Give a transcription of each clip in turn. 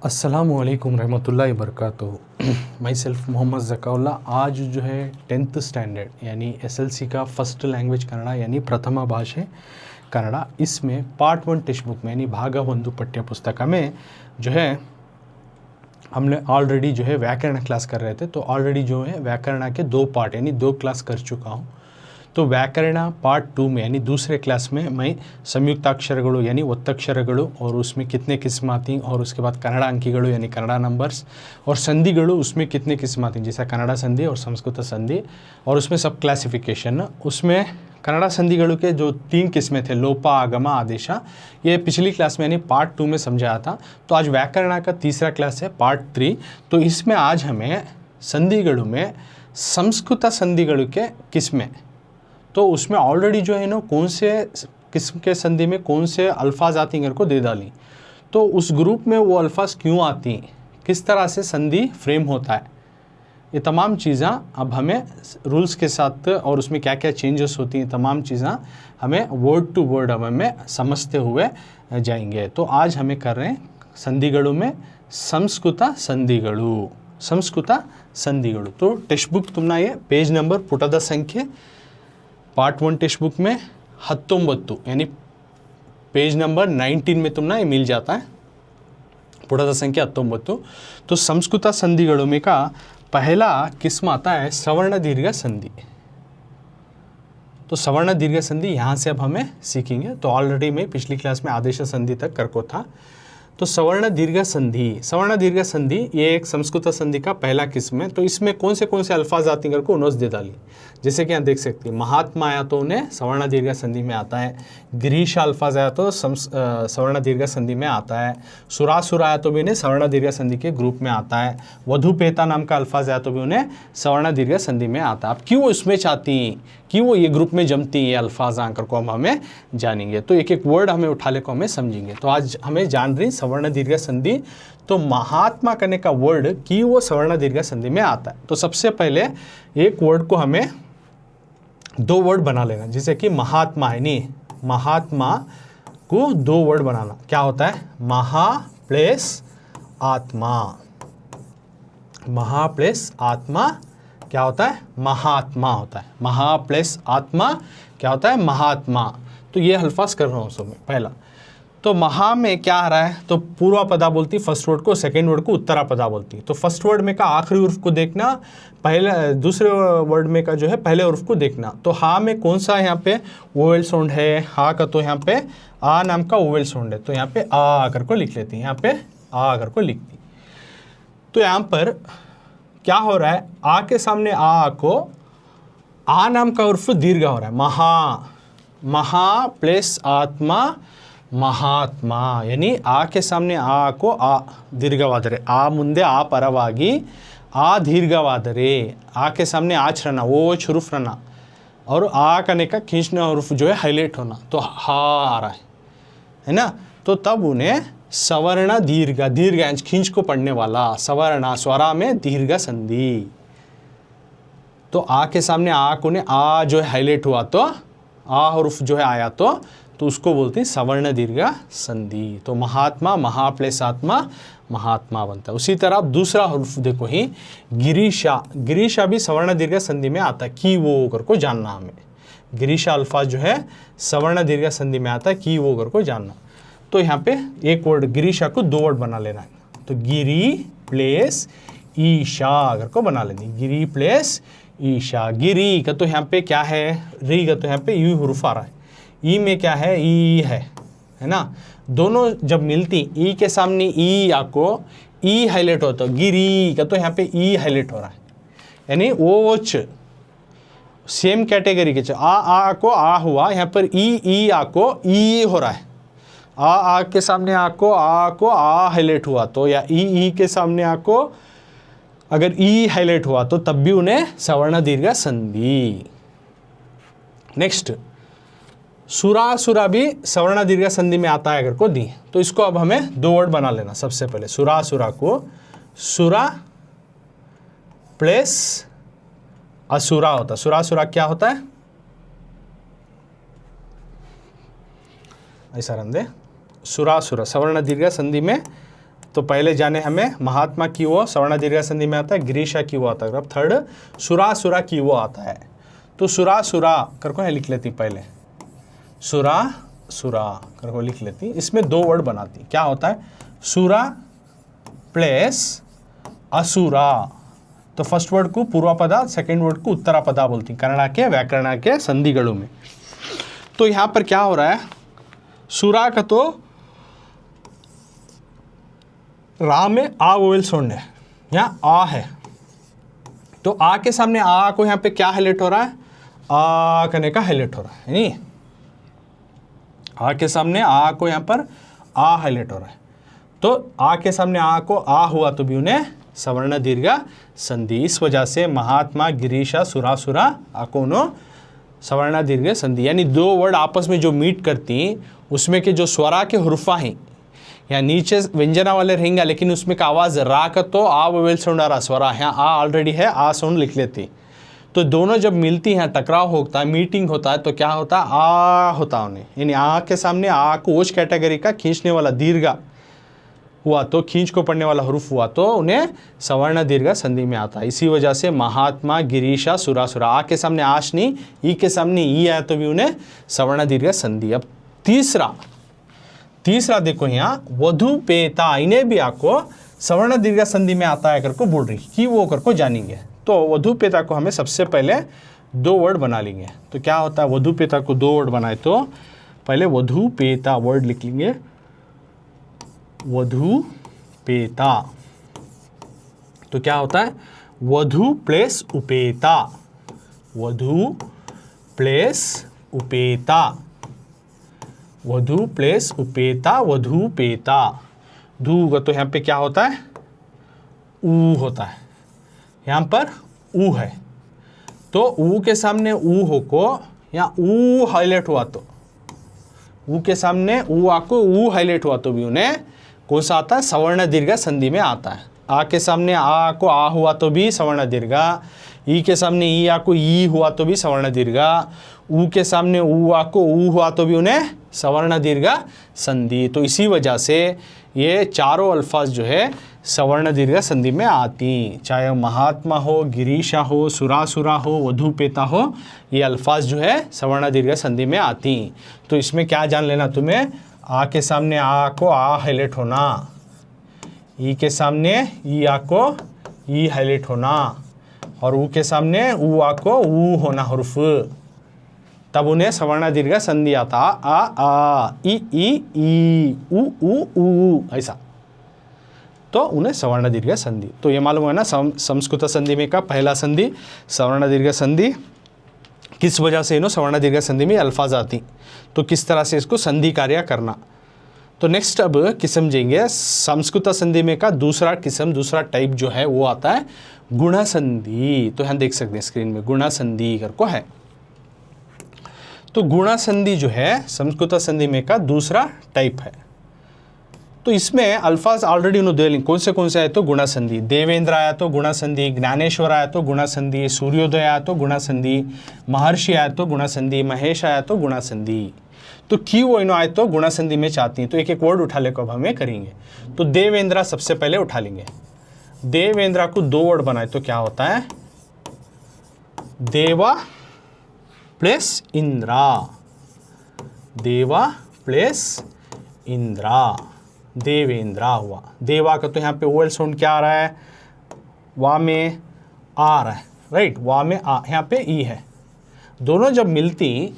अस्सलामुअलैकुम रहमतुल्लाहि वबरकातुहू। My self Mohammad Zakaullah. आज जो है 10th स्टैंडर्ड यानी एसएलसी का फर्स्ट लैंग्वेज कन्नड़ा यानी प्रथम भाषे कन्नड़ा, इसमें पार्ट 1 टेक्स्ट बुक में यानी भाग 1 पठ्य पुस्तक में जो है हमने ऑलरेडी जो है व्याकरण क्लास कर रहे थे। तो ऑलरेडी जो है व्याकरण के 2 पार्ट यानी 2 क्लास कर चुका हूँ। तो व्याकरण पार्ट 2 में यानी दूसरे क्लास में मैं संयुक्ताक्षरಗಳು यानी ಒತ್ತಕ್ಷರಗಳು और उसमें कितने किस्म आती और उसके बाद कन्नड़ा अंकिಗಳು यानी कन्नड़ा नंबर्स और संधिಗಳು उसमें कितने किस्म आती हैं, जैसा कन्नड़ा संधि और संस्कृत संधि, और उसमें सब क्लासिफिकेशन। उसमें कन्नड़ा संधिಗಳು के जो 3 किस्में थे, लोपा आगम आदेशा, ये पिछली क्लास में यानी पार्ट 2 में समझाया था। तो आज व्याकरण का तीसरा क्लास है पार्ट 3। तो इसमें आज हमें संधिಗಳು में संस्कृत संधिಗಳು के किस्में, तो उसमें ऑलरेडी जो है ना कौन से किस्म के संधि में कौन से अल्फाज आती हैं को दे डाली। तो उस ग्रुप में वो अल्फाज क्यों आती हैं, किस तरह से संधि फ्रेम होता है, ये तमाम चीज़ें अब हमें रूल्स के साथ और उसमें क्या क्या चेंजेस होती हैं, तमाम चीज़ें हमें वर्ड टू वर्ड हमें समझते हुए जाएंगे। तो आज हमें कर रहे हैं संधिಗಳು में संस्कृत संधिಗಳು, संस्कृत संधिಗಳು। तो टेक्स्ट बुक तुमना ये पेज नंबर पुटದ संख्ये पार्ट 1 टेक्स्ट बुक में 19 यानी पेज नंबर 19 में तुमना ये मिल जाता है, पुटದ संख्या 19। तो संस्कृत संधिಗಳು में का पहला किस्म आता है सवर्ण दीर्घ संधि। तो सवर्ण दीर्घ संधि यहाँ से अब हमें सीखेंगे। तो ऑलरेडी मैं पिछली क्लास में आदेश संधि तक कर को था। तो सवर्ण दीर्घ संधि, सवर्ण दीर्घ संधि ये एक संस्कृत संधि का पहला किस्म है। तो इसमें कौन से अल्फाज आती हैं को उन्होंने दे डाली, जैसे कि यहाँ देख सकते हैं महात्मा आया तो उन्हें सवर्ण दीर्घ संधि में आता है, गिरीश अल्फाज आया तो सवर्ण दीर्घ संधि में आता है, सुरासुर आया तो भी उन्हें सवर्ण दीर्घ संधि के ग्रुप में आता है, वधुपेता नाम का अल्फाज आया तो भी उन्हें सवर्ण दीर्घ संधि में आता है। अब क्यों इसमें चाहती हैं, क्यों वो ये ग्रुप में जमती हैं, ये अल्फाज आकर को हम हमें जानेंगे। तो एक एक वर्ड हमें उठा ले को हमें समझेंगे। तो आज हमें जान रही सवर्ण दीर्घ संधि। तो महात्मा करने का वर्ड कि वो सवर्ण दीर्घ संधि में आता है। तो सबसे पहले एक वर्ड को हमें 2 वर्ड बना लेना, जैसे कि महात्मा है नहीं, महात्मा को 2 वर्ड बनाना। क्या होता है, महा प्लस आत्मा, महा प्लस आत्मा क्या होता है, महात्मा होता है। महा प्लस आत्मा क्या होता है, महात्मा। तो ये अल्फाज कर रहा हूँ सब में। पहला तो महा में क्या आ रहा है, तो पूर्वा पदा बोलती फर्स्ट वर्ड को, सेकंड वर्ड को उत्तरा पदा बोलती। तो फर्स्ट वर्ड में का आखिरी उर्फ को देखना, पहले दूसरे वर्ड में का जो है पहले उर्फ को देखना। तो हा में कौन सा यहाँ पे वोवेल साउंड है, हा का तो यहाँ पे आ नाम का वोवेल साउंड है, तो यहाँ पे आ आकर को लिख लेती, यहाँ पे आ आकर को लिखती। तो यहाँ पर क्या हो रहा है, आ के सामने आ को आ नाम का उर्फ दीर्घ हो रहा है, महा, महा प्लस आत्मा महात्मा, यानी आ के सामने आ को आ दीर्घवादरे, आ मुंदे आ परवागी आ दीर्घवादरे, आ के सामने आचरना वो शुरूफ रहना और आ करने का खींचना उर्फ जो है हाईलाइट होना, तो हा आ रहा है ना। तो तब उन्हें सवर्ण दीर्घ, दीर्घ खींच को पढ़ने वाला सवर्ण, स्वरा में दीर्घ संधि। तो आ के सामने आ को ने आ जो है हाईलाइट हुआ तो आ उर्फ जो है आया तो उसको बोलते हैं सवर्ण दीर्घ संधि। तो महात्मा, महा प्लस आत्मा महात्मा बनता है। उसी तरह आप दूसरा उर्फ देखो ही गिरीशा, गिरीशा भी सवर्ण दीर्घ संधि में आता है, की वो करको जानना हमें। गिरीशा अल्फाज जो है सवर्ण दीर्घ संधि में आता है, की वो करको जानना। तो यहाँ पे एक वर्ड गिरीशा को 2 वर्ड बना लेना है। तो गिरी प्लस ईशा अगर को बना लेनी, गिरी प्लस ईशा। गिरी का तो यहाँ पे क्या है, री का तो यहाँ पे यू हुर्फ आ रहा है, ई में क्या है, ई है ना। दोनों जब मिलती ई के सामने ई आको ई हाईलाइट होता है, गिरी का तो यहाँ पे ई हाईलाइट हो रहा है, यानी ओच सेम कैटेगरी के आ को आ हुआ, यहाँ पर ई आको ई हो रहा है। आ के सामने आको आ हाईलाइट हुआ तो, या ई के सामने आको अगर ई हाईलाइट हुआ तो तब भी उन्हें सवर्ण दीर्घ संधि। नेक्स्ट सुरासुरा भी सवर्ण दीर्घ संधि में आता है अगर को दी। तो इसको अब हमें 2 वर्ड बना लेना। सबसे पहले सुरासुरा को सुरा प्लस असुरा होता है। सुरासुरा क्या होता है, ऐसा रंदे सुरासुरा सवर्ण दीर्घ संधि में तो पहले जाने हमें महात्मा की वो सवर्ण दीर्घ संधि में आता है, गिरीशा की वो आता है। अब थर्ड सुरासुरा की वो आता है। तो सुरासुरा करको है लिख लेती, पहले सुरासुरा करको लिख लेती। इसमें दो वर्ड बनाती, क्या होता है, सुरा प्लस असुरा। तो फर्स्ट वर्ड को पूर्वापदा, सेकेंड वर्ड को उत्तरापदा बोलती कन्नड़ के व्याकरण के संधिगणों में। तो यहाँ पर क्या हो रहा है, सुरा का तो रा में आ वोवेल साउंड है, यहाँ आ है, तो आ के सामने आ को यहाँ पे क्या हाईलाइट हो रहा है, आ करने का हाईलाइट हो रहा है, नहीं, आ के सामने आ को यहाँ पर आ हाईलाइट हो रहा है। तो आ के सामने आ को आ हुआ तो भी उन्हें सवर्ण दीर्घ संधि। इस वजह से महात्मा, गिरीशा, सुरासुरा आको सवर्ण दीर्घ संधि, यानी दो वर्ड आपस में जो मीट करती उसमें के जो स्वरा के हुर्फा हैं या नीचे व्यंजना वाले रहेंगे, लेकिन उसमें का आवाज़ रा का तो आ वोवेल साउंड आ रहा, स्वरा यहाँ आ ऑलरेडी है, आ साउंड लिख लेती। तो दोनों जब मिलती हैं, टकराव होता है, मीटिंग होता है, तो क्या होता है, आ होता है उन्हें, यानी आ के सामने आ को ओज कैटेगरी का खींचने वाला दीर्घ हुआ तो खींच को पढ़ने वाला हरूफ हुआ तो उन्हें सवर्ण दीर्घ संधि में आता है। इसी वजह से महात्मा, गिरीशा, सुरासुरा, आ के सामने आश नहीं, ई के सामने ई आया तो भी उन्हें सवर्ण दीर्घ संधि। अब तीसरा देखो यहाँ वधुपेता, इन्हें भी आपको सवर्ण दीर्घ संधि में आता है करको बोल रही कि वो करको जानेंगे। तो वधुपेता को हमें सबसे पहले दो वर्ड बना लेंगे। तो क्या होता है, वधुपेता को दो वर्ड बनाए तो पहले वधुपेता वर्ड लिख लेंगे, वधुपेता। तो क्या होता है, वधु प्लस उपेता, वधु प्लस उपेता, वधु प्लस उपेता, वधुपेता। धू का तो यहाँ पे क्या होता है, ऊ होता है, यहाँ पर ऊ है, तो ऊ के सामने ऊ हो को यहाँ ऊ हाईलाइट हुआ तो ऊ के सामने ऊ आको ऊ हाईलाइट हुआ तो भी उन्हें कौन सा आता है, सवर्ण दीर्घ संधि में आता है। आ के सामने आ को आ हुआ तो भी सवर्ण दीर्घ, ई के सामने ई आ को ई हुआ तो भी सवर्ण दीर्घ, ऊ के सामने ऊ आ को ऊ हुआ तो भी उन्हें सवर्ण दीर्घ संधि। तो इसी वजह से ये चारों अल्फाज जो है सवर्ण दीर्घ संधि में आती, चाहे महात्मा हो, गिरीशा हो, सुरासुरा हो, वधुपेता हो, ये अल्फाज जो है सवर्ण दीर्घ संधि में आती। तो इसमें क्या जान लेना तुम्हें, आ के सामने आ को आ हाईलाइट होना, ई के सामने ई आ को ई हाईलाइट होना, और ऊ के सामने ऊ आ को ऊ होना हुर्फ, तब उन्हें सवर्ण दीर्घ संधि आता। आ ई ऊ ऐसा, तो उन्हें सवर्ण दीर्घ संधि। तो ये मालूम है ना, संस्कृत संधि में का पहला संधि सवर्ण दीर्घ संधि, किस वजह से इन्हों सवर्ण दीर्घ संधि में अल्फाज आती, तो किस तरह से इसको संधि कार्य करना। तो नेक्स्ट अब किस्म जाएंगे संस्कृत संधि में का दूसरा किस्म, दूसरा टाइप जो है वो आता है गुण संधि। तो यहाँ देख सकते हैं स्क्रीन में गुण संधि करको है। तो गुण संधि जो है संस्कृत संधि में का दूसरा टाइप है। तो इसमें अल्फाज ऑलरेडी उन्होंने दे ली, कौन से आए तो गुण संधि, देवेंद्र आया तो गुण संधि, ज्ञानेश्वर आया तो गुण संधि, सूर्योदय आया तो गुण संधि, महर्षि आया तो गुण संधि, महेश आया तो गुण संधि। तो क्यों इन्हों आए तो गुण संधि में चाहती हैं, तो एक एक वर्ड उठा ले को अब हमें करेंगे। तो देवेंद्र सबसे पहले उठा लेंगे, देवेंद्र को दो वर्ड बनाए तो क्या होता है, देवा प्लस इंद्रा, देवा प्लस इंद्रा, देवेंद्रा हुआ। देवा का तो यहाँ पे ओएल साउंड क्या आ रहा है, वा में आ रहा है, राइट, वा में आ, यहाँ पे ई है। दोनों जब मिलती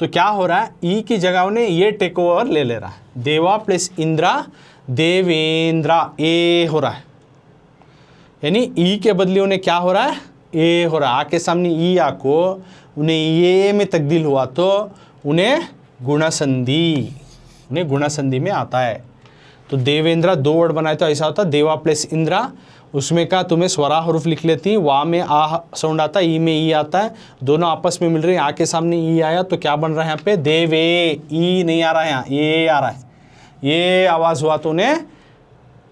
तो क्या हो रहा है, ई की जगह उन्हें ये टेक ओवर ले रहा है, देवा प्लस इंद्रा, देवेंद्रा, ए हो रहा है, यानी ई के बदले उन्हें क्या हो रहा है, ए हो रहा है। आ के सामने ई आ को उन्हें ये में तब्दील हुआ तो उन्हें गुण संधि, उन्हें गुण संधि में आता है। तो देवेंद्र दो वर्ड बनाए तो ऐसा होता, देवा प्लस इंद्रा, उसमें का तुम्हें स्वरा हरूफ लिख लेती, वा में आ साउंड आता है, ई में ई आता है, दोनों आपस में मिल रहे हैं, आ के सामने ई आया तो क्या बन रहा है यहाँ पे, देवे, ई नहीं आ रहा है, यहाँ ये आ रहा है, ये आवाज़ हुआ तो उन्हें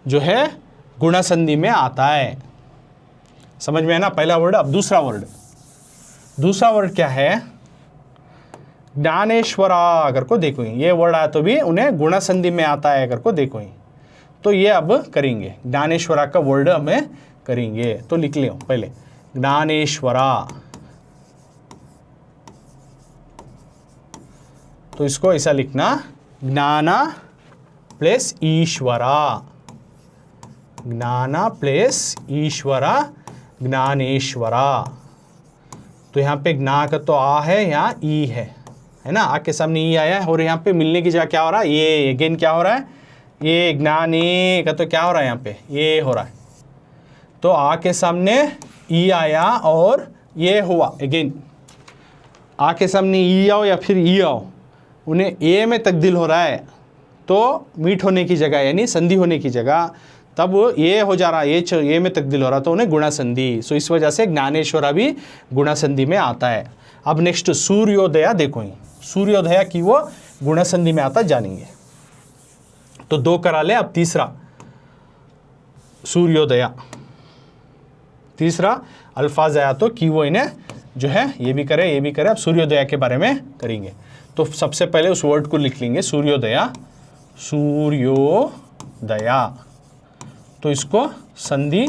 जो है गुण संधि में आता है। समझ में है ना पहला वर्ड। अब दूसरा वर्ड क्या है, ज्ञानेश्वरा अगर को देखो, ये वर्ड आया तो भी उन्हें गुण संधि में आता है अगर को देखो। तो ये अब करेंगे, ज्ञानेश्वरा का वर्ड हमें करेंगे। तो लिख लियो पहले ज्ञानेश्वरा, तो इसको ऐसा लिखना ज्ञाना प्लस ईश्वरा, ज्ञाना प्लस ईश्वरा, ज्ञानेश्वरा। तो यहाँ पे ज्ञा का तो आ है, यहाँ ई है ना, आ के सामने ई आया है, और यहाँ पे मिलने की जगह क्या हो रहा है, ये अगेन क्या हो रहा है, ये ज्ञाने का तो क्या हो रहा है, यहाँ पे ये हो रहा है। तो आ के सामने ई आया और ये हुआ, अगेन आ के सामने ई आओ या फिर ई आओ, उन्हें ए में तब्दील हो रहा है, तो मीट होने की जगह यानी संधि होने की जगह तब ये हो जा रहा है, ये में तब्दील हो रहा, तो उन्हें गुणा संधि। सो इस वजह से ज्ञानेश्वरा भी गुणा संधि में आता है। अब नेक्स्ट सूर्योदया देखो, ही सूर्योदया की वो गुणा संधि में आता जानेंगे। तो 2 करा ले। अब तीसरा सूर्योदया, तीसरा अल्फाज आया तो कि वो इन्हें जो है ये भी करे ये भी करे। अब सूर्योदया के बारे में करेंगे। तो सबसे पहले उस वर्ड को लिख लेंगे सूर्योदया, सूर्योदया। तो इसको संधि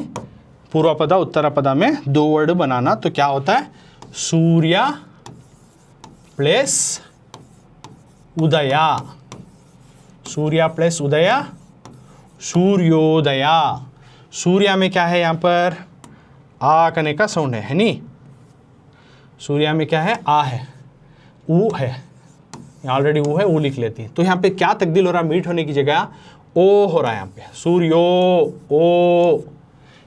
पूर्वपदा उत्तरापदा में 2 वर्ड बनाना। तो क्या होता है, सूर्या प्लस उदया, सूर्या प्लस उदया, सूर्योदया। सूर्या में क्या है, यहाँ पर आ करने का साउंड है नी, सूर्या में क्या है, आ है, ऊ है, ऑलरेडी ऊ है, ऊ लिख लेती है। तो यहाँ पे क्या तब्दील हो रहा है, मीट होने की जगह ओ हो रहा है यहाँ पे, सूर्यो ओ,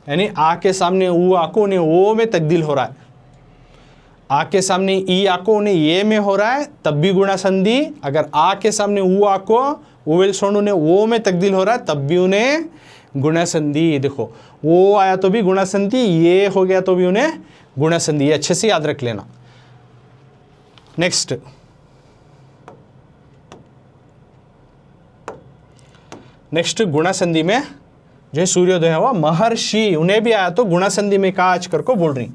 यानी आ के सामने ऊ आको ने ओ में तब्दील हो रहा है, आ के सामने ई आको ने ये में हो रहा है, तब भी गुणा संधि। अगर आ के सामने ऊ आको ओवेल साउंड उन्हें ओ में तब्दील हो रहा है, तब भी उन्हें गुणा संधि। देखो ओ आया तो भी गुणा संधि, ये हो गया तो भी उन्हें गुणा संधि। ये अच्छे से याद रख लेना। नेक्स्ट गुणा संधि में जो है सूर्योदय हुआ, महर्षि उन्हें भी आया तो गुणा संधि में कहा आज कर को बोल रही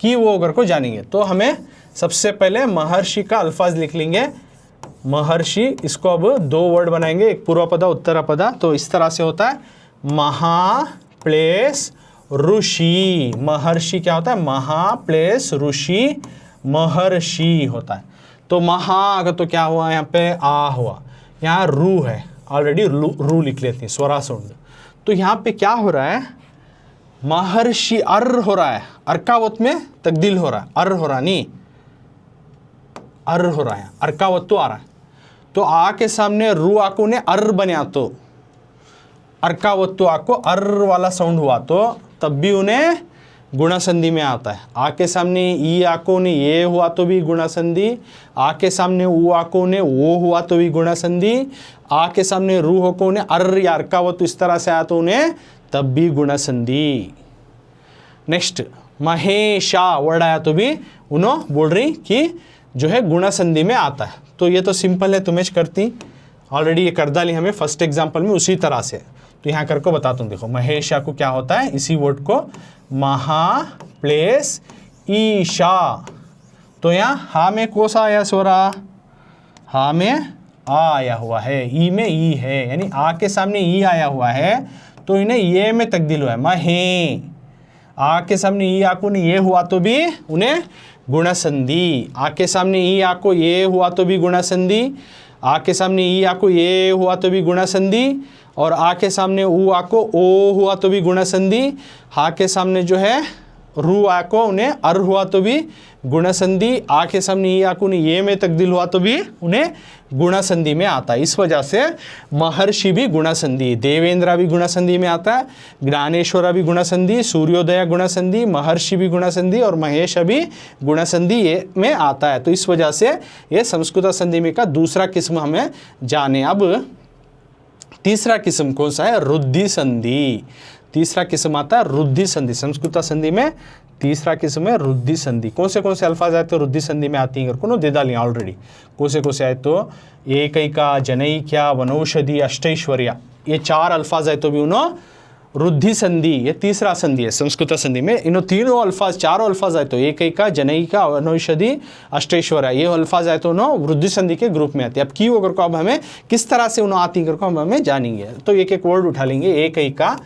कि वो अगर को जानेंगे। तो हमें सबसे पहले महर्षि का अल्फाज लिख लेंगे, महर्षि। इसको अब 2 वर्ड बनाएंगे, एक पूर्वपदा उत्तरापदा। तो इस तरह से होता है महा प्लस ऋषि, महर्षि क्या होता है, महा प्लस ऋषि, महर्षि होता है। तो महा का तो क्या हुआ, यहाँ पे आ हुआ, यहाँ रू है, ऑलरेडी रू लिख लेते हैं, स्वरा साउंड। तो यहाँ पे क्या हो रहा है, महर्षि अर हो रहा है, अर्कावत में तब्दील हो रहा है, अर हो रहा नहीं, अर हो रहा है, अर्कावत तो आ रहा है। तो आ के सामने रू आको ने अर बना, तो अर्कावत तो आको अर वाला साउंड हुआ, तो तब भी उन्हें गुणा संधि में आता है। आ के सामने ई आको ने ये हुआ तो भी गुणा संधि, आ के सामने ऊ आको ने वो हुआ तो भी गुणा संधि, आ के सामने रू होको ने अर या अर्कावत इस तरह से आया तो उन्हें तब भी गुणा संधि। नेक्स्ट महेशा वर्ड आया तो भी उन्होंने बोल रही कि जो है गुणा संधि में आता है। तो ये तो सिंपल है, तुम्हें करती ऑलरेडी ये कर डाली हमें फर्स्ट एग्जाम्पल में उसी तरह से। तो यहाँ करके बताता हूँ, देखो महेशा को क्या होता है, इसी वर्ड को महा प्लस ईशा। तो यहाँ हा में कौन सा आया स्वरा, हा में आ आया हुआ है, ई में ई है, यानी आ के सामने ई आया हुआ है तो इन्हें ये में तब्दील हुआ है, महे। आ के सामने ई आको ने ये हुआ तो भी उन्हें गुणा संधि, आ के सामने ई आको ये हुआ तो भी गुणा संधि, आ के सामने ई आको ये हुआ तो भी गुणा संधि, और आ के सामने ऊ आको ओ हुआ तो भी गुणा संधि, हा के सामने जो है रू आको उन्हें अर हुआ तो भी गुणा संधि, आ के सामने ई आको ने ये में तब्दील हुआ तो भी उन्हें गुणा संधि में आता है। इस वजह से महर्षि भी गुणा संधि, देवेंद्र भी गुणा संधि में आता है, ज्ञानेश्वरा भी गुणा संधि, सूर्योदया गुणा संधि, महर्षि भी गुणा संधि और महेश भी गुणा संधि में आता है। तो इस वजह से ये संस्कृत संधि में का दूसरा किस्म हमें जाने। अब तीसरा किस्म कौन सा है, रुद्धि संधि। तीसरा किस्म आता है रुद्धि संधि। संस्कृत संधि में तीसरा किस्म है रुद्धि संधि। कौन से अल्फाज आए तो रुद्धि संधि में आती हैं, को दे डाली ऑलरेडी। कौन से आए तो एकैका, जनैक्या, वनौषधि, अष्टैश्वर्या, ये 4 अल्फाज आए तो भी उन्होंने रुद्धि संधि, ये तीसरा संधि है संस्कृत संधि में। इन तीनों अल्फाज, चारों अल्फाज आए तो एकैका, जनैका, वनौषधि, अष्टैश्वर्या, ये अल्फाज आए तो उन्होंने वृद्धि संधि के ग्रुप में आते हैं। अब की अगर को अब हमें किस तरह से उन्होंने आती कर को हम हमें जानेंगे। तो एक एक वर्ड उठा लेंगे। एकैका,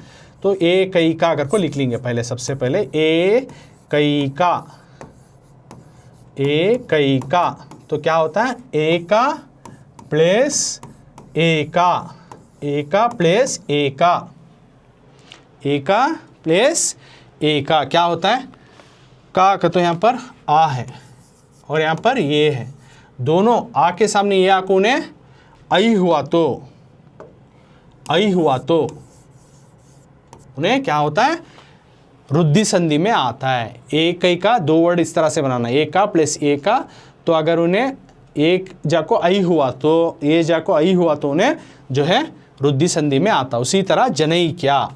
तो एकैका अगर को लिख लेंगे पहले, सबसे पहले एकैका, एकैका तो क्या होता है, एका प्लस एका, एका प्लस एका, एका प्लस एका क्या होता है, का तो यहाँ पर आ है और यहाँ पर ये है, दोनों आ के सामने ये आ को उन्हें आई हुआ तो, आई हुआ तो उन्हें क्या होता है, रुद्धि संधि में आता है। एकैका, दो वर्ड इस तरह से बनाना, एका प्लस एका, तो अगर उन्हें एक जाको आई हुआ तो, ये जाको आई हुआ तो उन्हें जो है रुद्धि संधि में आता। उसी तरह जनैक्या,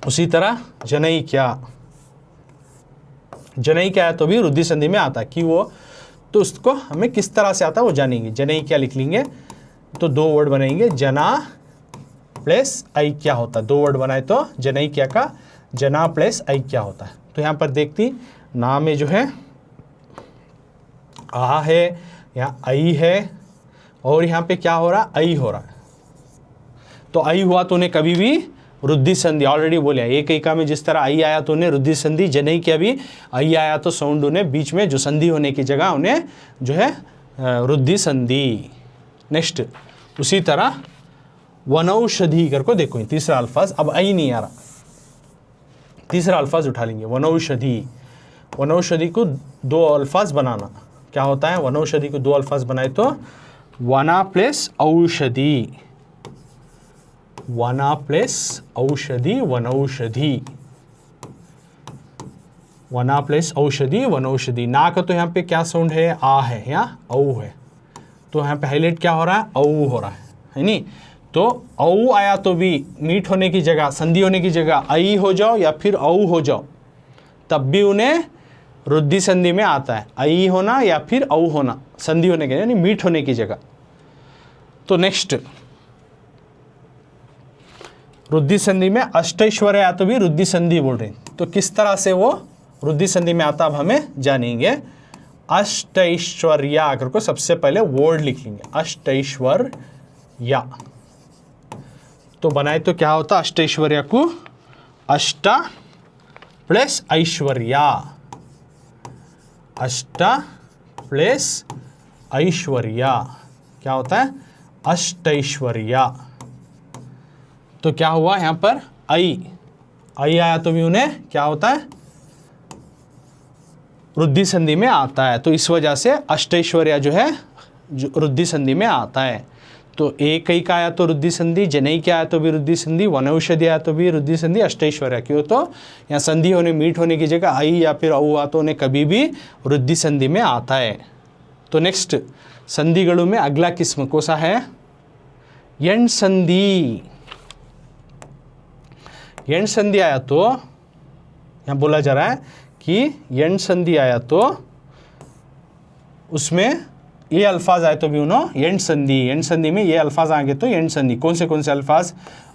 उसी तरह जनैक्या, जनैक्या है तो भी रुद्धि संधि में आता कि वो, तो उसको हमें किस तरह से आता है वो जानेंगे। जनैक्या लिख लेंगे तो दो वर्ड बनाएंगे, जना प्लस ऐक्या होता है। दो वर्ड बनाए तो जनैक्या का जना प्लस ऐक्या होता है। तो यहाँ पर देखती ना में जो है आ है, यहाँ आई है और यहाँ पे क्या हो रहा, आई हो रहा है। तो आई हुआ तो उन्हें कभी भी रुद्धि संधि, ऑलरेडी बोले एकैका में जिस तरह आई आया तो उन्हें रुद्धि संधि, जनैक्या भी आई आया तो साउंड उन्हें बीच में जो संधि होने की जगह उन्हें जो है रुद्धि संधि। नेक्स्ट उसी तरह वनौषधि कर को देखो, तीसरा अल्फाज, अब आई नहीं आ रहा, तीसरा अल्फाज उठा लेंगे वनौषधि। वनौषधि को दो अल्फाज बनाना, क्या होता है, वनौषधि को दो अल्फाज बनाए तो वना प्लस औषधि, वना प्लस औषधि, वनौषधि, वना प्लस औषधि, वनौषधि। ना का तो यहाँ पे क्या साउंड है, आ है, यहाँ औ है, तो यहाँ पे हाईलाइट क्या हो रहा है, औ हो रहा है नहीं। तो औ आया तो भी मीठ होने की जगह, संधि होने की जगह आई हो जाओ या फिर औ हो जाओ, तब भी उन्हें रुद्धि संधि में आता है। आई होना या फिर औ होना, संधि होने के यानी मीठ होने की जगह। तो नेक्स्ट रुद्धि संधि में अष्टैश्वर्य या तो भी रुद्धि संधि बोल रहे हैं, तो किस तरह से वो रुद्धि संधि में आता अब हमें जानेंगे। अष्टैश्वर्या अगर को सबसे पहले वर्ड लिख लेंगे, अष्टैश्वर्या। तो बनाए तो क्या होता, अष्टैश्वर्या को अष्टा प्लस ऐश्वर्या, अष्टा प्लस ऐश्वर्या क्या होता है, अष्टैश्वर्या। तो क्या हुआ यहाँ पर, आई, आई आया तो भी उन्हें क्या होता है, रुद्धि संधि में आता है। तो इस वजह से अष्टैश्वर्या जो है रुद्धि संधि में आता है। तो एकैका आया तो रुद्धि संधि, जनैक्या आया तो भी रुद्धि संधि, वनौषधि आया तो भी रुद्धि संधि, अष्टैश्वर्या क्यों, तो यहाँ संधि होने मीठ होने की जगह आई या फिर औ आ तो उन्हें कभी भी रुद्धि संधि में आता है। तो नेक्स्ट संधिगणों में अगला किस्म कौन सा है, यण संधि। यण संधि आया तो यहाँ बोला जा रहा है कि यण संधि आया तो उसमें ये अल्फाज आए तो भी उन्होंने यण संधि, यण संधि में ये अल्फाज आएंगे तो यण संधि। कौन से अल्फाज,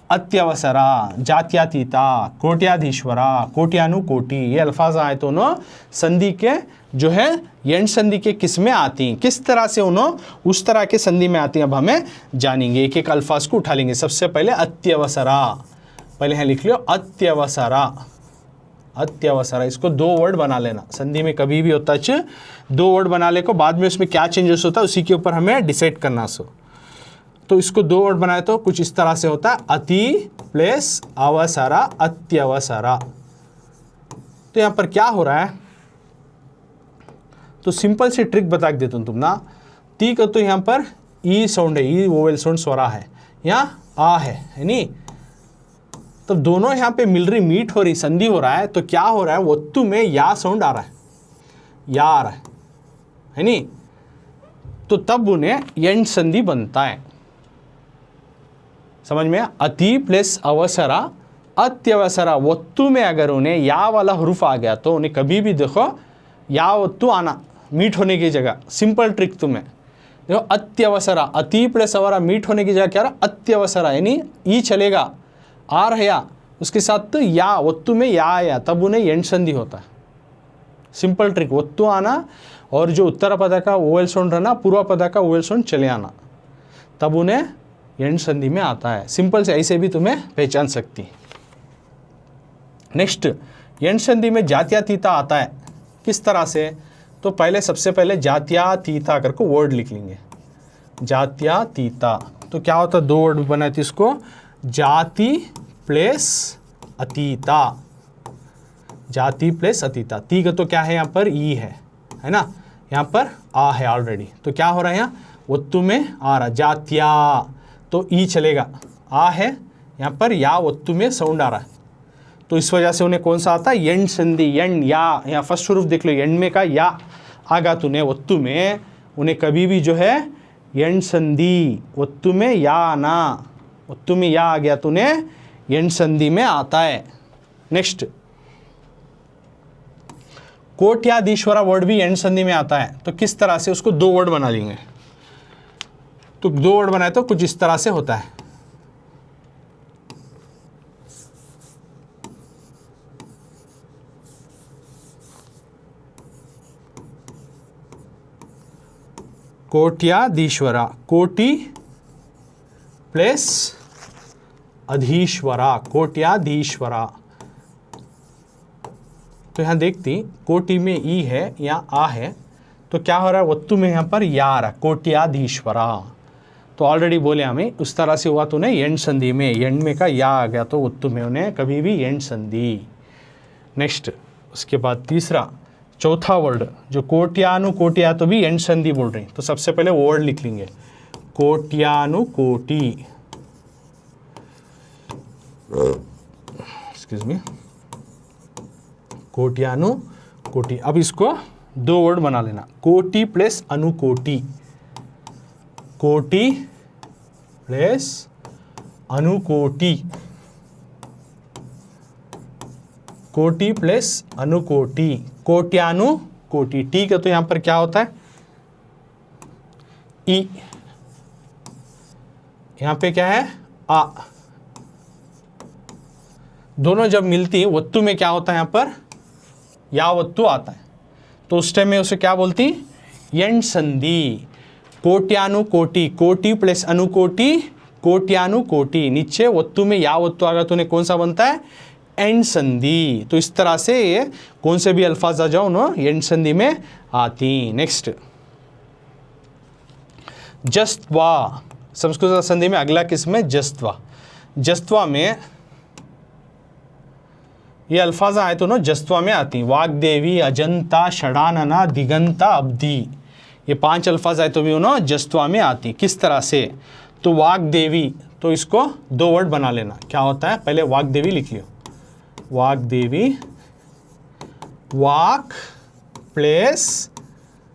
अत्यवसरा, जात्यातीता, कोट्याधीश्वरा, कोट्यानुकोटि, ये अल्फाज आए तो उन्होंने संधि के जो है यण संधि के किस्में आती हैं, किस तरह से उन्होंने उस तरह के संधि में आती हैं अब हमें जानेंगे। एक एक अल्फाज को उठा लेंगे। सबसे पहले अत्यवसरा, पहले यहाँ लिख लो अत्यवसरा, अत्यवसरा, इसको दो वर्ड बना लेना। संधि में कभी भी होता है दो वर्ड बना ले को, बाद में उसमें क्या चेंजेस होता है उसी के ऊपर हमें डिसाइड करना। सो तो इसको दो वर्ड बनाए तो कुछ इस तरह से होता है, अति प्लस अवसरा, अत्यवसरा। तो यहाँ पर क्या हो रहा है, तो सिंपल सी ट्रिक बता देता हूँ तुम ना। ती का तो यहाँ पर ई साउंड है, ई वोवेल साउंड स्वरा है, यहाँ आ है नहीं। तब दोनों यहाँ पे मिल रही, मीट हो रही, संधि हो रहा है, तो क्या हो रहा है, वत्तु में या साउंड आ रहा है, या आ रहा है नहीं। तो तब उन्हें यण संधि बनता है। समझ में, अति प्लस अवसरा, अत्यवसरा, वत्तु में अगर उन्हें या वाला हरूफ आ गया तो उन्हें कभी भी देखो या वत्तु आना, मीठ होने की जगह। सिंपल ट्रिक तुम्हें, देखो अत्यवसरा, अति प्लस अवरा मीट होने की जगह क्या रहा, अत्यवसरा, यानी ई चलेगा, आ रहा उसके साथ तो या, वत्तु में या आया तब उन्हें यंड संधि होता है। सिंपल ट्रिक, वत्तु आना और जो उत्तर पद का ओवेल साउंड रहना, पूर्व पद का ओवेल साउंड चले आना, तब उन्हें यंड संधि में आता है। सिंपल से ऐसे भी तुम्हें पहचान सकती। नेक्स्ट, यंड संधि में जात्यातीता आता है, किस तरह से? तो पहले सबसे पहले जात्यातीता करके वर्ड लिख लेंगे, जात्यातीता। तो क्या होता है, दो वर्ड बनाए थे इसको, जाति प्लस अतीता, जाति प्लस अतीता। ती का तो क्या है यहाँ पर, ई है ना, यहाँ पर आ है ऑलरेडी, तो क्या हो रहा है यहाँ, वत्तु में आ रहा, जात्या तो ई चलेगा, आ है यहाँ पर, या वत्तु में साउंड आ रहा है, तो इस वजह से उन्हें कौन सा आता है, यंड संधि। यंड या, यहाँ फर्स्ट रूप देख लो, यंड में का या आगा तूने वत्तु में, उन्हें कभी भी जो है यंड संधि, वत्तु में या आना, वत्तु में या आ गया तूने यंड संधि में आता है। नेक्स्ट, कोट्याधीश्वरा वर्ड भी यंड संधि में आता है, तो किस तरह से, उसको दो वर्ड बना लेंगे। तो दो वर्ड बनाए तो कुछ इस तरह से होता है, कोट्याधीश्वरा, कोटि प्लस अधीश्वरा, कोट्याधीश्वरा। तो यहाँ देखती, कोटि में ई है या आ है, तो क्या हो रहा है, वत्तु में यहाँ पर या आ रहा, कोट्याधीश्वरा। तो ऑलरेडी बोले हमें उस तरह से हुआ तो उन्हें यंड संधि में, यंड में का या आ गया तो वत्तु में उन्हें कभी भी यंड संधि। नेक्स्ट, उसके बाद तीसरा, चौथा वर्ड जो कोट्यानुकोटिया, तो भी यंड संधि बोल रही, तो सबसे पहले वर्ड लिख लेंगे, कोट्यानुकोटि, एक्सक्यूज मी, कोट्यानुकोटि। अब इसको दो वर्ड बना लेना, कोटि प्लस अनुकोटि, कोटि प्लस अनुकोटि, कोटि प्लस अनुकोटि, कोट्यानुकोटि। टी का तो यहां पर क्या होता है, ई, यहां पे क्या है, आ, दोनों जब मिलती वत्तु में क्या होता है, यहां पर या वत्तु आता है, तो उस टाइम में उसे क्या बोलती, यंड संधि। कोट्यानुकोटि, कोटि प्लस अनुकोटि, कोट्यानुकोटि, नीचे वत्तु में या वत्तु आगा तो उन्हें कौन सा बनता है, एंड संधि। तो इस तरह से ये कौन से भी अल्फाज आ जाओ ना एंड संधि में आती। नेक्स्ट, जस्त्वा, संस्कृत संधि में अगला किस्म है जस्त्वा। जस्त्वा में ये अल्फाज आए तो ना जस्त्वा में आती, वाग्देवी, अजंता, षडानना, दिगंता, अब्धि, ये 5 अल्फाज आए तो भी ना जस्त्वा में आती। किस तरह से, तो वाग्देवी, तो इसको दो वर्ड बना लेना, क्या होता है, पहले वाग्देवी लिख लियो, वाग्देवी, वाक प्लस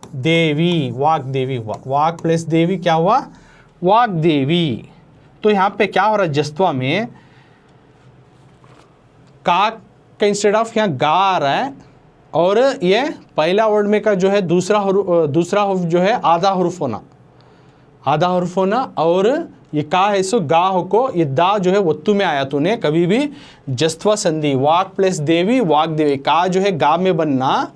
देवी, वाग्देवी हुआ, वाक प्लस देवी क्या हुआ, वाग्देवी। तो यहाँ पे क्या हो रहा है, जस्त्वा में का इंस्टेड ऑफ यहाँ गा आ रहा है, और ये पहला वर्ड में का जो है दूसरा हुर्फ जो है आधा हुर्फ होना, आधा हुर्फ होना, और ये का है सो गा हो को, ये दा जो है वत्तु में आया तूने कभी भी जस्त्वा संधि, वाक प्लस देवी, वाक देवी, का जो है गा में बनना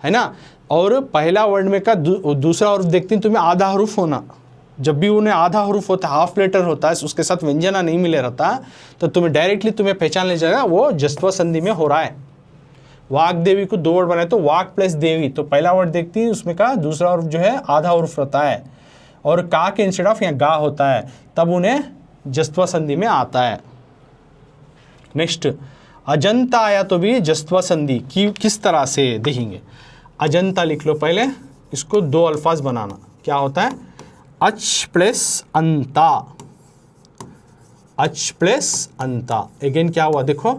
है ना, और पहला वर्ड में का दूसरा हुर्फ देखती तुम्हें आधा हुर्फ होना। जब भी उन्हें आधा हुर्फ होता है, हाफ लेटर होता है, उसके साथ व्यंजना नहीं मिले रहता, तो तुम्हें डायरेक्टली तुम्हें पहचान ले जाएगा वो जस्त्वा संधि में हो रहा है। वाक देवी को दो वर्ड बनाए तो वाक प्लस देवी, तो पहला वर्ड देखती है उसमें का दूसरा हुर्फ जो है आधा हुर्फ रहता है, और का के इंस्टेड ऑफ यहाँ गा होता है, तब उन्हें जस्त्वा संधि में आता है। नेक्स्ट, अजंता आया तो भी जस्त्वा संधि की किस तरह से देखेंगे। अजंता लिख लो पहले, इसको दो अल्फाज बनाना, क्या होता है, अच प्लस अंता, अच प्लस अंता। अगेन क्या हुआ, देखो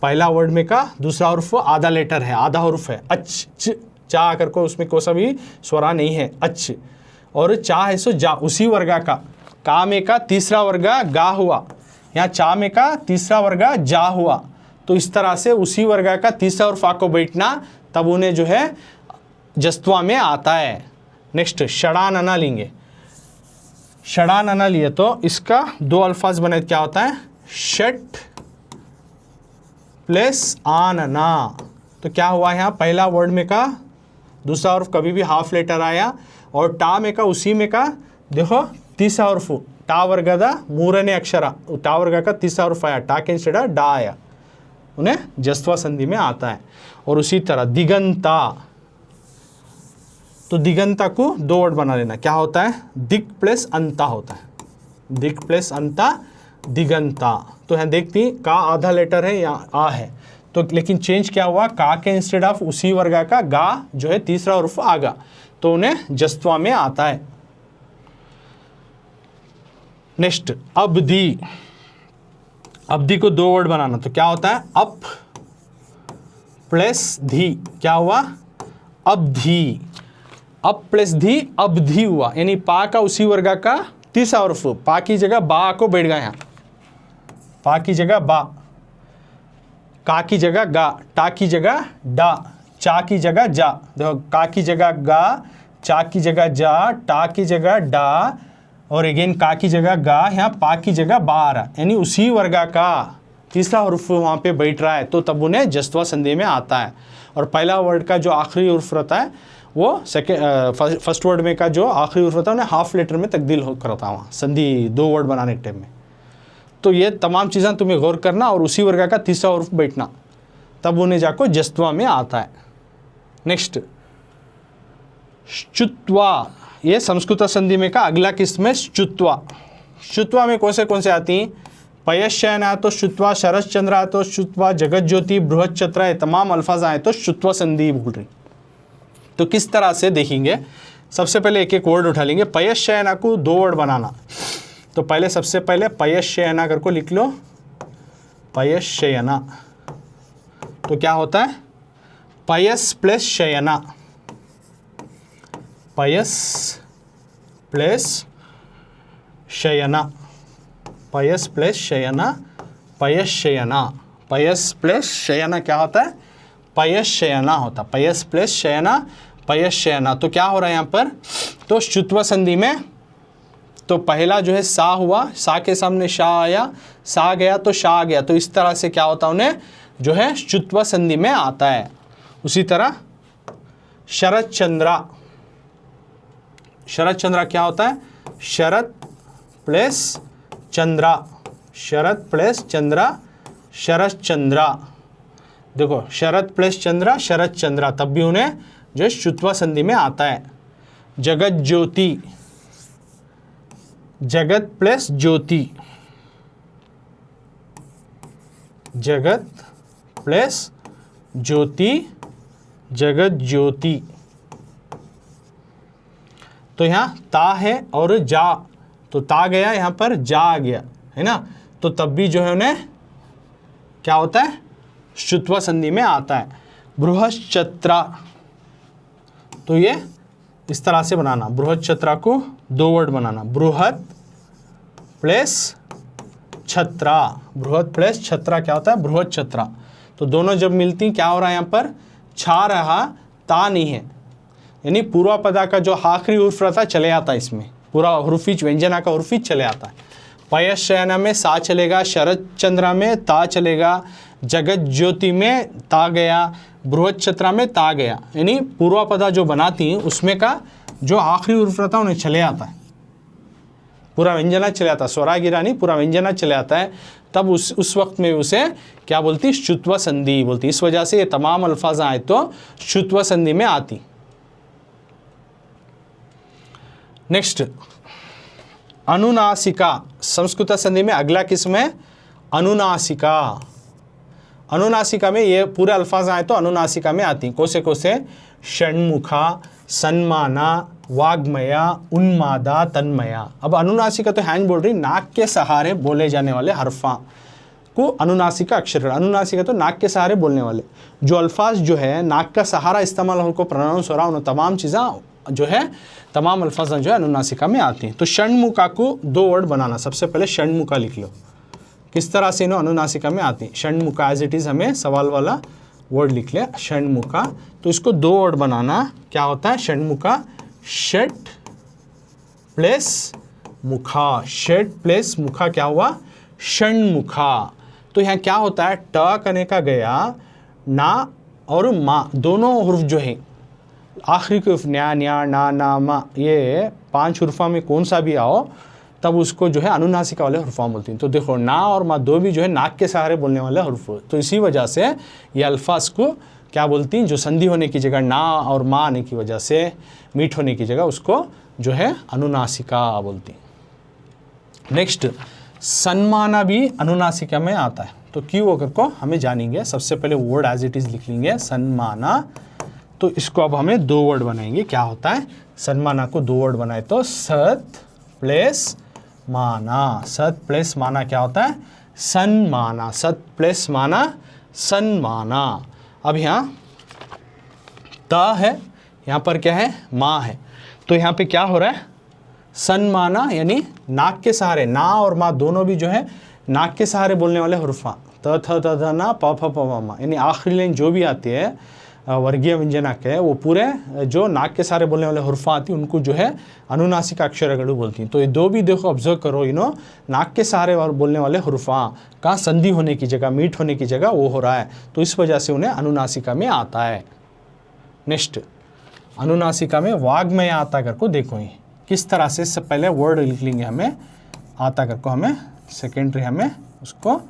पहला वर्ड में का दूसरा हुर्फ आधा लेटर है, आधा हुर्फ है, अच चा करके उसमें कोई सा भी स्वरा नहीं है, अच, और चा है सो जा, उसी वर्गा का में का तीसरा वर्गा गा हुआ, यहाँ चा में का तीसरा वर्गा जा हुआ, तो इस तरह से उसी वर्गा का तीसरा हुर्फ आको बैठना, तब उन्हें जो है जस्त्वा में आता है। नेक्स्ट, षडानना लेंगे, षडानना लिए तो इसका दो अल्फाज बने, क्या होता है षट प्लस आनना। तो क्या हुआ यहाँ, पहला वर्ड में का दूसरा हर्फ कभी भी हाफ लेटर आया, और टा में का उसी में का देखो तीसरा हर्फ टा वर्गದ ಮೂರನೇ अक्षर, टा वर्ग का तीसरा हर्फ आया, टा के इंस्टेड डा आया, उन्हें जस्वा संधि में आता है। और उसी तरह दिगंता, तो दिगंता को दो वर्ड बना लेना, क्या होता है दिक प्लस अंता होता है, दिक प्लस अंता दिगंता। तो यहाँ देखती का आधा लेटर है या आ है, तो लेकिन चेंज क्या हुआ, का के इंस्टेड ऑफ उसी वर्ग का गा जो है तीसरा हर्फ आगा, तो उन्हें जस्वा में आता है। नेक्स्ट अब्दी, अब्दी को दो वर्ड बनाना, तो क्या होता है अप प्लस धी, क्या हुआ अब्धी, अप प्लस धी अब्धी हुआ, यानी पा का उसी वर्ग का तीसरा हर्फ, पा की जगह बा को बैठ गया यहाँ, पा की जगह बा, का की जगह गा, टा की जगह डा, चा की जगह जा, देखो का की जगह गा, चा की जगह जा, टा की जगह डा, और अगेन का की जगह गा, यहाँ पा की जगह बा आ रहा, यानी उसी वर्ग का तीसरा हर्फ वहाँ पे बैठ रहा है, तो तब उन्हें जस्वा संधि में आता है। और पहला वर्ड का जो आखिरी हर्फ रहता है वो फर्स्ट वर्ड में का जो आखिरी हर्फ रहता है उन्हें हाफ लेटर में तब्दील हो करता है वहाँ संधि दो वर्ड बनाने के टाइम में। तो ये तमाम चीज़ें तुम्हें गौर करना और उसी वर्ग का तीसरा हर्फ बैठना, तब उन्हें जाकर जस्वा में आता है। नेक्स्ट श्चुत्वा, ये संस्कृत संधि में का अगला किस्म है श्चुत्वा। श्चुत्वा में कौन से आती हैं, पयश्चयन आए तो श्चुत्वा, शरद चंद्र आए तो श्चुत्वा, जगत ज्योति, बृहत चत्र, ये तमाम अल्फाज आए तो श्चुत्वा संधि बोल रही। तो किस तरह से देखेंगे, सबसे पहले एक एक वर्ड उठा लेंगे। पयश्चयना को दो वर्ड बनाना, तो पहले सबसे पहले पयश्चयना कर को लिख लो, पयश्चयना, तो क्या होता है पयस प्लस शयना, पयस प्लस शयना, पयस प्लस शयना, पयस शयना, पयस प्लस शयना क्या होता है पयस शयना होता, पयस प्लस शयना, पयस शयना। तो क्या हो रहा है यहाँ पर, तो श्चुत्वा संधि में तो पहला जो है सा हुआ, सा के सामने शा आया, सा गया तो शा आ गया, तो इस तरह से क्या होता है उन्हें जो है श्चुत्वा संधि में आता है। उसी तरह शरद चंद्रा, शरद चंद्रा क्या होता है शरद प्लस चंद्रा, शरद प्लस चंद्रा, शरद चंद्रा, देखो शरद प्लस चंद्रा, शरद चंद्रा, तब भी उन्हें जो श्चुत्वा संधि में आता है। जगत ज्योति, जगत प्लस ज्योति, जगत प्लस ज्योति, जगत ज्योति। तो यहाँ ता है और जा, तो ता गया यहाँ पर जा आ गया है ना, तो तब भी जो है उन्हें क्या होता है श्चुत्वा संधि में आता है। बृहश्चत्रा, तो ये इस तरह से बनाना, बृहश्चत्रा को दो वर्ड बनाना, बृहत प्लस छत्रा, बृहत प्लस छत्रा क्या होता है बृहश्चत्रा। तो दोनों जब मिलती क्या हो रहा है यहाँ पर छा रहा, ता नहीं है, यानी पूर्वा पदा का जो आखिरी हर्फ रहता है चले आता है, इसमें पूरा हुर्फिच व्यंजना का हुर्फिच चले आता है। पयश्चयना में सा चलेगा, शरद चंद्रा में ता चलेगा, जगत ज्योति में ता गया, बृहश्चत्रा में ता गया, यानी पूर्वा पदा जो बनाती हैं उसमें का जो आखिरी हर्फ रहता है उन्हें चले आता है, पूरा व्यंजना चले आता है, स्वरा गिरा नहीं पूरा व्यंजना चले आता है, तब उस वक्त में उसे क्या बोलती श्चुत्वा संधि बोलती। इस वजह से ये तमाम अल्फाज आए तो श्चुत्वा संधि में आती। नेक्स्ट अनुनासिका, संस्कृत संधि में अगला किस्म है अनुनासिका। अनुनासिका में ये पूरे अल्फाज आए तो अनुनासिका में आती। कौन से षण्मुखा, सन्माना, वाग्मया, उन्मादा, तन्मया। अब अनुनासिका तो हैंड बोल रही, नाक के सहारे बोले जाने वाले हरफा को अनुनासिका अक्षर। अनुनासिका तो नाक के सहारे बोलने वाले जो अल्फाज जो है नाक का सहारा इस्तेमाल होकर प्रोनाउंस हो रहा उन तमाम चीज़ें जो है तमाम अल्फाज जो है अनुनासिका में आती हैं। तो षण्मुखा को दो वर्ड बनाना, सबसे पहले षण्मुखा लिख लो, किस तरह से इन्हों अनुनासिका में आती है। षण्मुखा एज इट इज़ हमें सवाल वाला वर्ड लिख ले षण्मुखा, तो इसको दो वर्ड बनाना, क्या होता है षण्मुखा षट प्लस मुखा, षड प्लस मुखा क्या हुआ, षण्मुखा। तो यहाँ क्या होता है, ट कने का गया, ना और मा दोनों हुर्फ जो है आखिरी के हुर्फ न्या न्या ना ना मा, ये 5 हुर्फा में कौन सा भी आओ तब उसको जो है अनुनासिका वाले हुर्फा बोलती हैं। तो देखो ना और मा दो भी जो है नाक के सहारे बोलने वाले हुर्फ, तो इसी वजह से ये अल्फाज को क्या बोलती हैं, जो संधि होने की जगह ना और मा आने की वजह से मीठ होने की जगह उसको जो है अनुनासिका बोलती हैं। नेक्स्ट सन्माना भी अनुनासिका में आता है, तो क्यों अगर को हमें जानेंगे। सबसे पहले वर्ड एज इट इज लिख लेंगे सन्माना, तो इसको अब हमें 2 वर्ड बनाएंगे। क्या होता है, सन्माना को 2 वर्ड बनाए तो सत प्लस माना, सत प्लस माना क्या होता है, सन्माना, सत प्लस माना सन्माना। अब यहाँ त है, यहाँ पर क्या है, माँ है, तो यहाँ पे क्या हो रहा है, सन्माना यानी नाक के सहारे, ना और माँ दोनों भी जो है नाक के सहारे बोलने वाले हुर्फा, त थ त थ ना प फ प व मा, यानी आखिरी लाइन जो भी आती है वर्गीय व्यंजना के, वो पूरे जो नाक के सहारे बोलने वाले हुर्फा आती है उनको जो है अनुनासिक अक्षरगणु बोलती हैं। तो ये 2 भी देखो ऑब्जर्व करो, नाक के सहारे बोलने वाले हुर्फा का संधि होने की जगह, मीठ होने की जगह वो हो रहा है, तो इस वजह से उन्हें अनुनासिका में आता है। नेक्स्ट अनुनासिका में वाग्मय आता करको देखो, ये किस तरह से, इससे पहले वर्ड लिख लेंगे हमें आता करको, हमें सेकेंडरी हमें उसको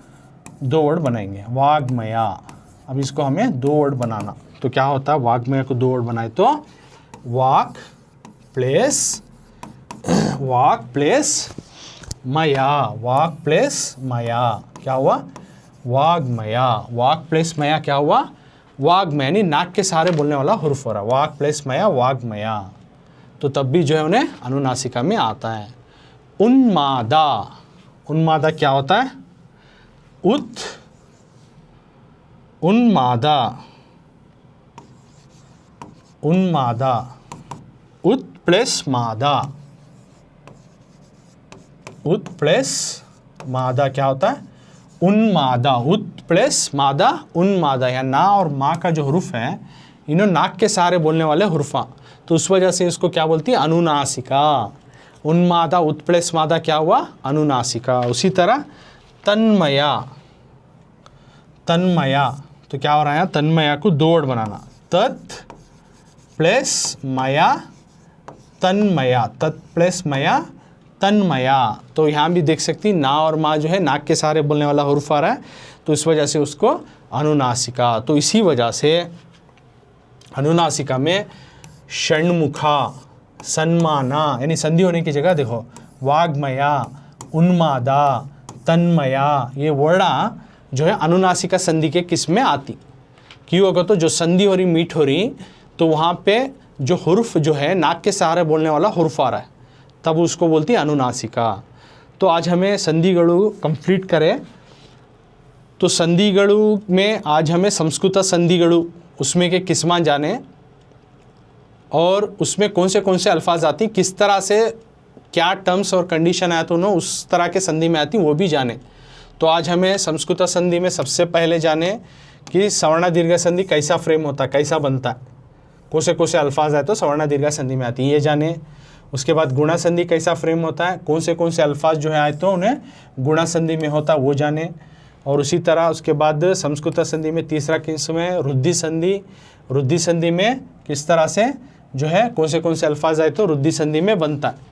2 वर्ड बनाएंगे वाग्मया। अब इसको हमें 2 वर्ड बनाना, तो क्या होता है, वाग्मय को 2 वर्ड बनाए तो वाक प्लस मया, वाक प्लस मया क्या हुआ, वाग्मया, वाक प्लस मया क्या हुआ, वाग्मय, यानी नाक के सहारे बोलने वाला हुर्फ हो रहा, वाक प्लस मया वाग्मया, तो तब भी जो है उन्हें अनुनासिका में आता है। उन्मादा, उन्मादा क्या होता है, उन्मादा, उन्मादा, उत प्लस मादा, उत प्लस मादा क्या होता है, उन्मादा, उत प्लस मादा उन्मादा। या ना और माँ का जो हुर्फ है, इन्हों नाक के सहारे बोलने वाले हुर्फा, तो उस वजह से इसको क्या बोलती है, अनुनासिका। उन्मादा उत प्लस मादा क्या हुआ, अनुनासिका। उसी तरह तन्मया, तन्मया, तो क्या हो रहा है, तन्मया को 2 वर्ड बनाना, तत् प्लस मया तन्मया, तत् प्लस मया तन्मया। तो यहाँ भी देख सकती ना और माँ जो है नाक के सहारे बोलने वाला हुर्फ आ रहा है, तो इस वजह से उसको अनुनासिका। तो इसी वजह से अनुनासिका में षण्मुखा, सन्माना, यानी संधि होने की जगह देखो वाग्मया, उन्मादा, तन्मया, ये वर्डा जो है अनुनासिका संधि के किस में आती, क्यों होगा, तो जो संधि हो रही, मीठ हो रही, तो वहाँ पे जो हुर्फ जो है नाक के सहारे बोलने वाला हुर्फ आ रहा है, तब उसको बोलती है अनुनासिका। तो आज हमें संधिगणु कंप्लीट करें, तो संधिगणु में आज हमें संस्कृत संधिगणु उसमें के किस्मा जाने, और उसमें कौन से अल्फाज आती, किस तरह से क्या टर्म्स और कंडीशन आया तो उन्होंने उस तरह के संधि में आती, वो भी जाने। तो आज हमें संस्कृत संधि में सबसे पहले जाने कि सवर्ण दीर्घ संधि कैसा फ्रेम होता है, कैसा बनता है, कौन से अल्फाज आए तो सवर्ण दीर्घ संधि में आती है, ये जाने। उसके बाद गुणा संधि कैसा फ्रेम होता है, कौन से अल्फाज जो है आए तो उन्हें गुणा संधि में होता है, वो जाने। और उसी तरह उसके बाद संस्कृत संधि में तीसरा किस्म है रुद्धि संधि, रुद्धि संधि में किस तरह से जो है कौन से अल्फाज आए तो रुद्धि संधि में बनता है।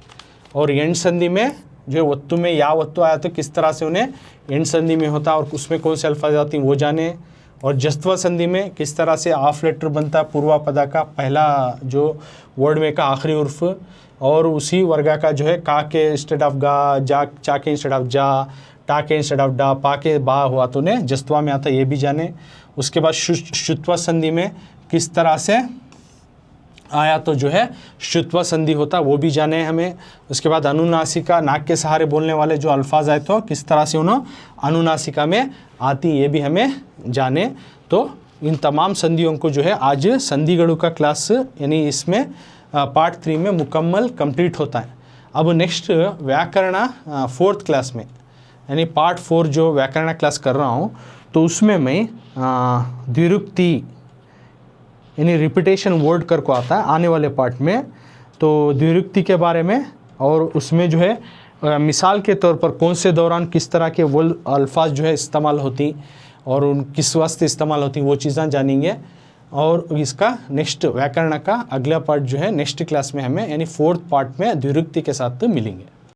और यण संधि में जो वत्तु में या वत्तु आया तो किस तरह से उन्हें यण संधि में होता है, और उसमें कौन से अल्फाज आती हैं वो जाने। और जस्त्व संधि में किस तरह से ऑफ लेटर बनता है, पूर्वापदा का पहला जो वर्ड में का आखिरी उर्फ, और उसी वर्गा का जो है का के इंस्टेड ऑफ गा, जा चा के इंस्टेड ऑफ जा, टा के इंस्टेड ऑफ डा, पा के बा हुआ तो उन्हें जस्तवा में आता है, ये भी जाने। उसके बाद शुत्व संधि में किस तरह से आया तो जो है शुत्व संधि होता, वो भी जाने हमें। उसके बाद अनुनासिका, नाक के सहारे बोलने वाले जो अल्फाज आए तो किस तरह से उन्होंने अनुनासिका में आती, ये भी हमें जाने। तो इन तमाम संधियों को जो है आज संधिगणु का क्लास यानी इसमें पार्ट 3 में मुकम्मल कंप्लीट होता है। अब नेक्स्ट व्याकरण 4th क्लास में यानी पार्ट 4 जो व्याकरण क्लास कर रहा हूँ, तो उसमें मैं द्विरुक्ति यानी रिपीटेशन वर्ड करको आता है आने वाले पार्ट में, तो द्विरुक्ति के बारे में, और उसमें जो है मिसाल के तौर पर कौन से दौरान किस तरह के वो अल्फाज जो है इस्तेमाल होती और उन किस वास्ते इस्तेमाल होती वो चीज़ें जानेंगे। और इसका नेक्स्ट व्याकरण का अगला पार्ट जो है नेक्स्ट क्लास में हमें यानी 4th पार्ट में द्विरुक्ति के साथ मिलेंगे।